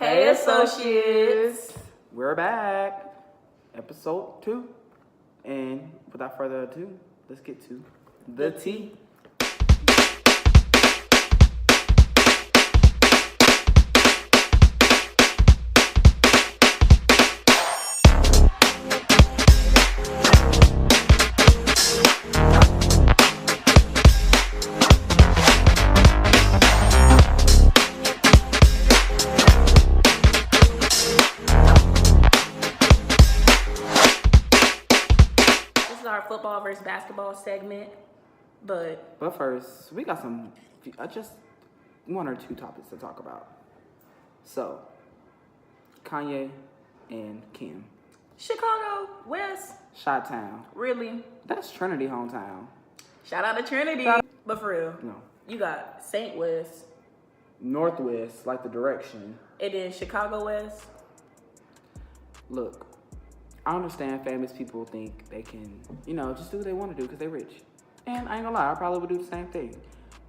Hey, associates. We're back. Episode 2. And without further ado, let's get to the tea. Football versus basketball segment, but first, we got some just one or two topics to talk about. So, Kanye and Kim. Chicago West, Chi-Town. Really? That's Trinity hometown. Shout out to Trinity. But for real, no, you got St. West, Northwest, like the direction. and then Chicago West. Look, I understand famous people think they can, just do what they want to do because they're rich. And I ain't gonna lie, I probably would do the same thing.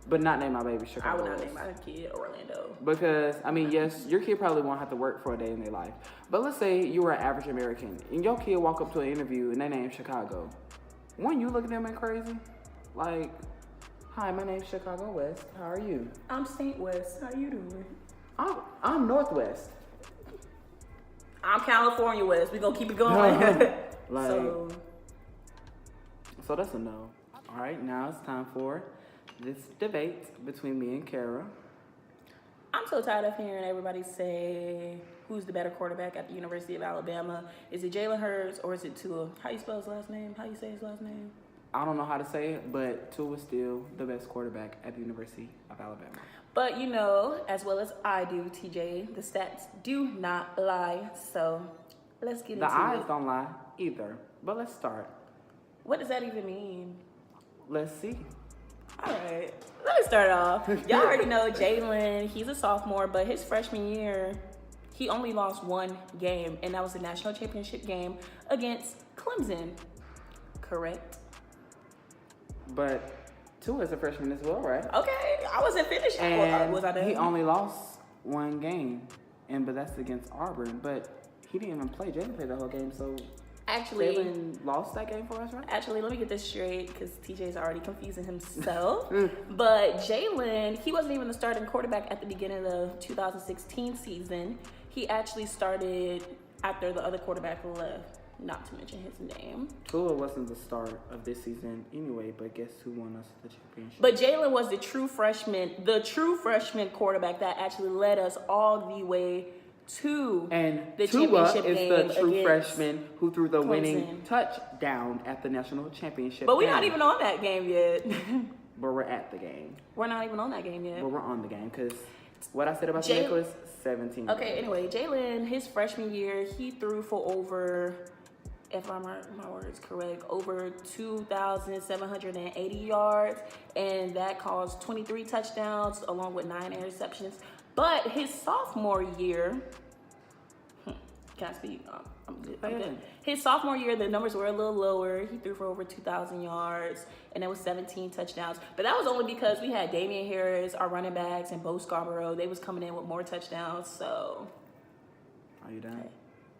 But not name my baby Chicago. I would not West. name my kid Orlando. Because, yes, your kid probably won't have to work for a day in their life. But let's say you were an average American and your kid walk up to an interview and they name Chicago. Wouldn't you look at them and crazy? Like, hi, my name's Chicago West. How are you? I'm St. West. How you doing? I'm Northwest. I'm California West. We gonna keep it going. So that's a no. All right, now it's time for this debate between me and Kara. I'm so tired of hearing everybody say who's the better quarterback at the University of Alabama. Is it Jalen Hurts or is it Tua? How you spell his last name? How you say his last name? I don't know how to say it, but Tua is still the best quarterback at the University of Alabama. But as well as I do, TJ, the stats do not lie. So let's get into it. The eyes don't lie either. But let's start. What does that even mean? Let's see. All right, let me start off. Y'all already know Jalen, he's a sophomore, but his freshman year, he only lost one game, and that was the national championship game against Clemson. Correct? But Tua is a freshman as well, right? Okay, I wasn't finished. And was I done? He only lost one game, but that's against Auburn. But he didn't even play. Jalen played the whole game, so actually, Jalen lost that game for us, right? Actually, let me get this straight because TJ's already confusing himself. But Jalen, he wasn't even the starting quarterback at the beginning of the 2016 season. He actually started after the other quarterback left. Not to mention his name. Tua wasn't the start of this season anyway, but guess who won us the championship? But Jalen was the true freshman quarterback that actually led us all the way to the championship game. And Tua is the true freshman who threw the Clemson. winning touchdown at the national championship. But we're not even on that game yet. But we're at the game. We're not even on that game yet. But we're on the game because what I said about the Nicholas, 17. Okay, anyway, Jalen, his freshman year, he threw for over, if my words correct, over 2,780 yards, and that caused 23 touchdowns along with 9 interceptions. But his sophomore year, can I speak? I'm good. His sophomore year, the numbers were a little lower. He threw for over 2,000 yards, and it was 17 touchdowns. But that was only because we had Damian Harris, our running backs, and Bo Scarborough. They was coming in with more touchdowns, so. Are you done? Okay.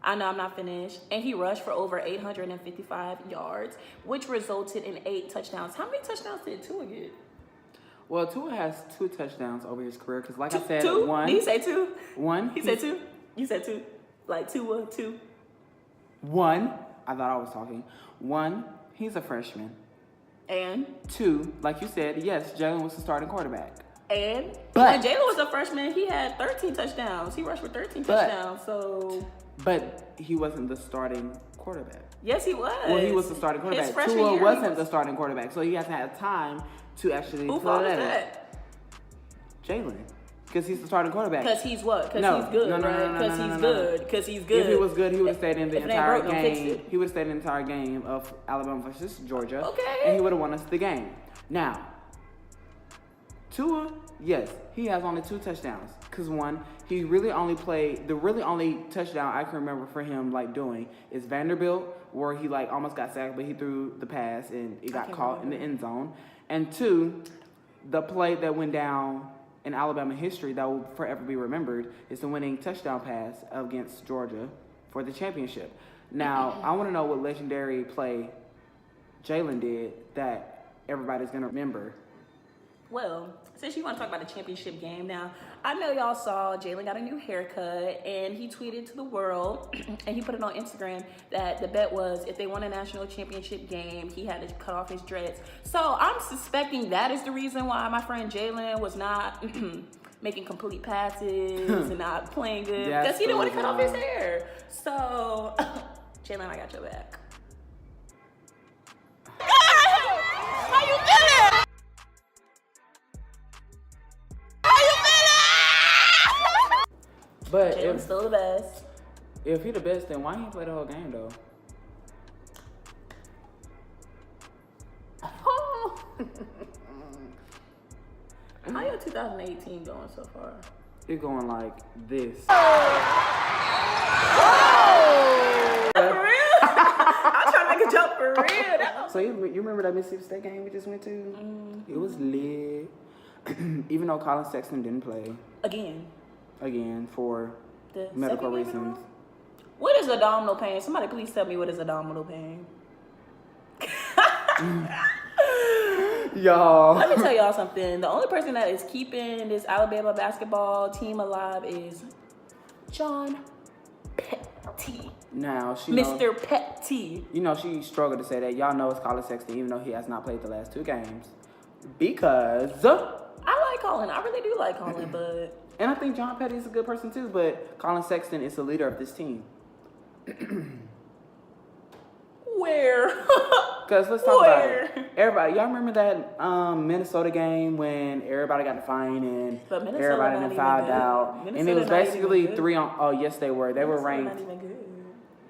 I know I'm not finished. And he rushed for over 855 yards, which resulted in 8 touchdowns. How many touchdowns did Tua get? Well, Tua has 2 touchdowns over his career because, like I said, two? one. Did he say 2? One. He said 2? You said 2? Like 2? 2? 1. I thought I was talking. 1. He's a freshman. And? 2. Like you said, yes, Jalen was the starting quarterback. And? But when Jalen was a freshman, he had 13 touchdowns. He rushed for 13 touchdowns, so. But he wasn't the starting quarterback. Yes, he was. Well, he was the starting quarterback. Tua wasn't the starting quarterback, so he hasn't had time to actually play. Who fault is that? Jalen. Because he's the starting quarterback. Because he's what? Because he's good, right? Because he's good. Because he's good. If he was good, he would have stayed in the entire game. He would have stayed in the entire game of Alabama versus Georgia. Okay. And he would have won us the game. Now, Tua, yes, he has only 2 touchdowns. Because one, he really only played, the really only touchdown I can remember for him doing is Vanderbilt, where he almost got sacked, but he threw the pass and it got caught in the end zone. And 2, the play that went down in Alabama history that will forever be remembered is the winning touchdown pass against Georgia for the championship. Now, I want to know what legendary play Jalen did that everybody's going to remember. Well, since you want to talk about the championship game now, I know y'all saw Jalen got a new haircut and he tweeted to the world and he put it on Instagram that the bet was if they won a national championship game, he had to cut off his dreads. So I'm suspecting that is the reason why my friend Jalen was not making complete passes and not playing good because he didn't want to cut off his hair. So, Jalen, I got your back. How you feeling? But Jalen's still the best. if he the best, then why he play the whole game though? How your 2018 going so far? It's going like this. For real? I'm trying to make a joke for real. So you remember that Mississippi State game we just went to? It was lit. Even though Colin Sexton didn't play again for The medical second game in a reasons. row? What is abdominal pain? Somebody please tell me what is abdominal pain. Y'all. Let me tell y'all something. The only person that is keeping this Alabama basketball team alive is John Petty. Now she Mr. Petty. You know she struggled to say that. Y'all know it's Colin Sexton, even though he has not played the last 2 games, because. I like Colin. I really do like Colin, but And I think John Petty is a good person too, but Colin Sexton is the leader of this team. where? Because let's talk about it. Everybody, y'all remember that Minnesota game when everybody got the fine and But Minnesota everybody not then even fouled good. out, and it Minnesota was not even basically good. 3 on. Oh yes, they were. They were Minnesota ranked. not even good.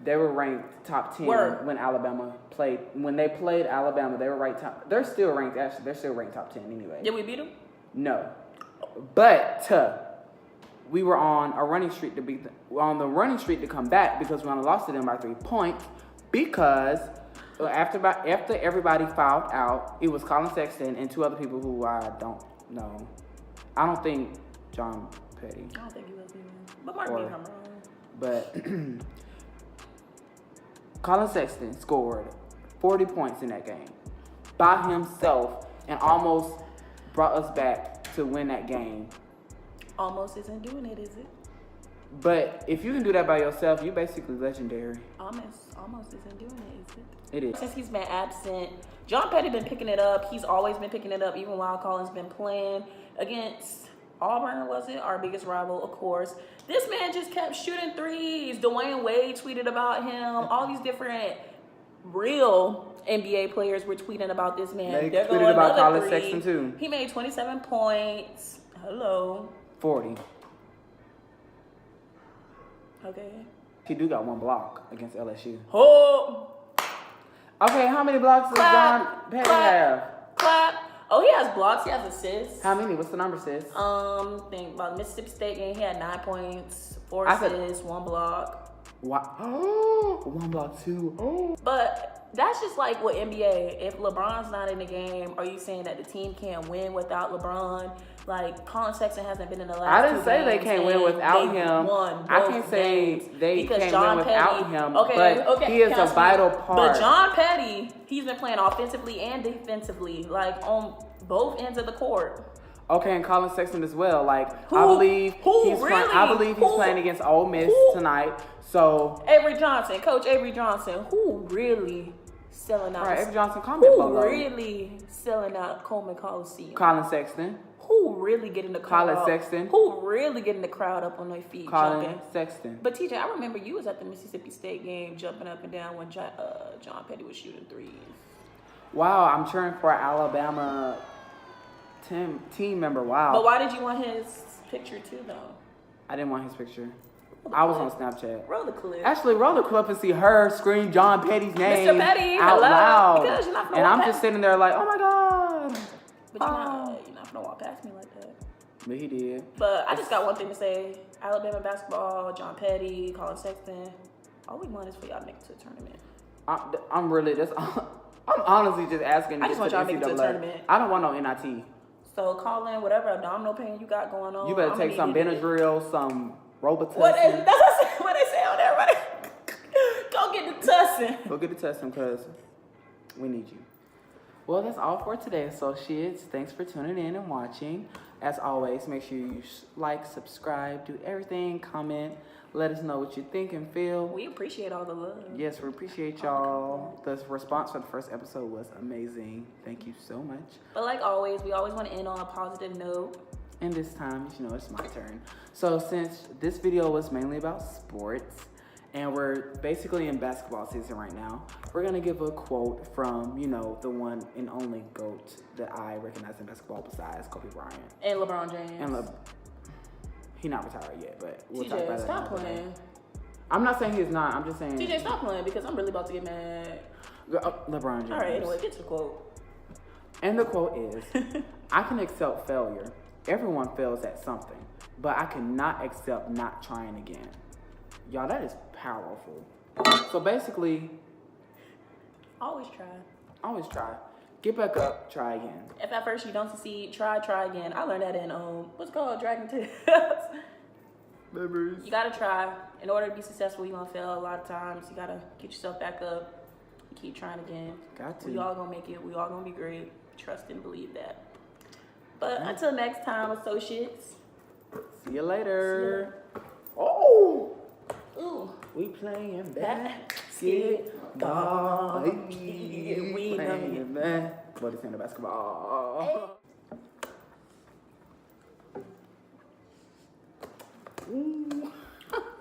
They were ranked top 10 Were. when Alabama played. When they played Alabama, they were ranked top. They're still ranked. Actually, they're still ranked top 10 anyway. Did we beat them? No, but we were on a running streak to beat them. We're on the running streak to come back because we only lost to them by 3 points. Because after everybody fouled out, it was Colin Sexton and 2 other people who I don't know. I don't think John Petty, I don't think he was either. But Mark Or- me if I'm wrong. but Colin Sexton scored 40 points in that game by himself and almost brought us back to win that game. Almost isn't doing it, is it? But if you can do that by yourself, you're basically legendary. Almost isn't doing it, is it? It is. Since he's been absent, John Petty been picking it up. He's always been picking it up, even while Colin's been playing against Auburn, was it? Our biggest rival, of course. This man just kept shooting threes. Dwayne Wade tweeted about him. All these different real NBA players were tweeting about this man. They There go tweeted about another Colin three. Sexton, too. He made 27 points. Hello. 40. Okay. He do got 1 block against LSU. Oh. Okay, how many blocks does John Petty have? Clap. Oh, he has blocks. He has assists. How many? What's the number, sis? Think about the Mississippi State game. He had 9 points, 4 I said- assists, 1 block. Wow. Oh, 1 block, 2. Oh. But that's just like with NBA. If LeBron's not in the game, are you saying that the team can't win without LeBron? Like Colin Sexton hasn't been in the last. I didn't 2 say they games, can't win and without they him. won I both can't say games they because can't John win without Petty- him, Okay, but he is can a I speak? vital part. But John Petty, he's been playing offensively and defensively, like on both ends of the court. Okay, and Colin Sexton as well. Like I Who- believe who he's really? I believe he's Who- playing against Ole Miss who- tonight. So Avery Johnson, Coach Avery Johnson, who really selling out? all right, Avery Johnson, comment Who below. really selling out Coleman Coliseum? Colin Sexton. Who really getting the crowd? Colin Sexton. Who really getting the crowd up on their feet, Colin jumping? Sexton. But TJ, I remember you was at the Mississippi State game, jumping up and down when John Petty was shooting threes. Wow, I'm cheering for Alabama team member. Wow. But why did you want his picture too, though? I didn't want his picture. I was on Snapchat. Roll the clip. Actually, roll the clip and see her scream John Petty's name Petty, out hello. loud. Because you're not gonna And walk I'm past just sitting there like, oh my God. But you're not gonna walk past me like that. But he did. But I just got one thing to say: Alabama basketball, John Petty, Colin Sexton. All we want is for y'all to make it to the tournament. I'm really just, I'm honestly just asking. I just want y'all to make it to the NCAA. tournament. I don't want no NIT. So call in whatever abdominal pain you got going on. You better I'ma take need some you to- Benadryl, some Robitussin. What they say on there, everybody. Go get the tussin. Go get the testing because we need you. Well, that's all for today, associates. Thanks for tuning in and watching. As always, make sure you like, subscribe, do everything, comment. Let us know what you think and feel. We appreciate all the love. Yes, we appreciate y'all. The response for the first episode was amazing. Thank you so much. But like always, we always want to end on a positive note. And this time, you know, it's my turn. So since this video was mainly about sports, and we're basically in basketball season right now, we're gonna give a quote from, you know, the one and only GOAT that I recognize in basketball besides Kobe Bryant. And LeBron James. And he not retired yet, but we'll talk about TJ, that. stop another day. playing. I'm not saying he's not. I'm just saying. TJ, stop playing because I'm really about to get mad. LeBron James. All right, anyway, get to the quote. And the quote is, I can accept failure. Everyone fails at something, but I cannot accept not trying again. Y'all, that is powerful. So basically, Always try. always try. Get back up, try again. If at first you don't succeed, try again. I learned that in what's it called, Dragon Tales. Memories. You gotta try. In order to be successful, you're gonna fail a lot of times. You gotta get yourself back up. Keep trying again. Got to. We all gonna make it. We all gonna be great. Trust and believe that. But until next time, associates. See you later. Oh, Ooh. we playing Basketball. basketball. We know playing What is in the basketball? Ooh.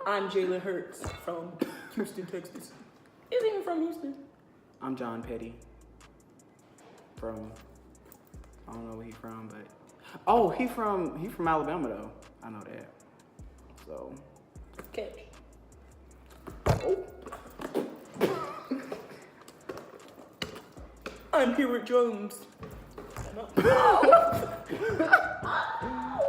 I'm Jalen Hurts from Houston, Texas. Is he even from Houston? I'm John Petty. I don't know where he from, but he from Alabama though. I know that. So Catch. I'm here with Jones.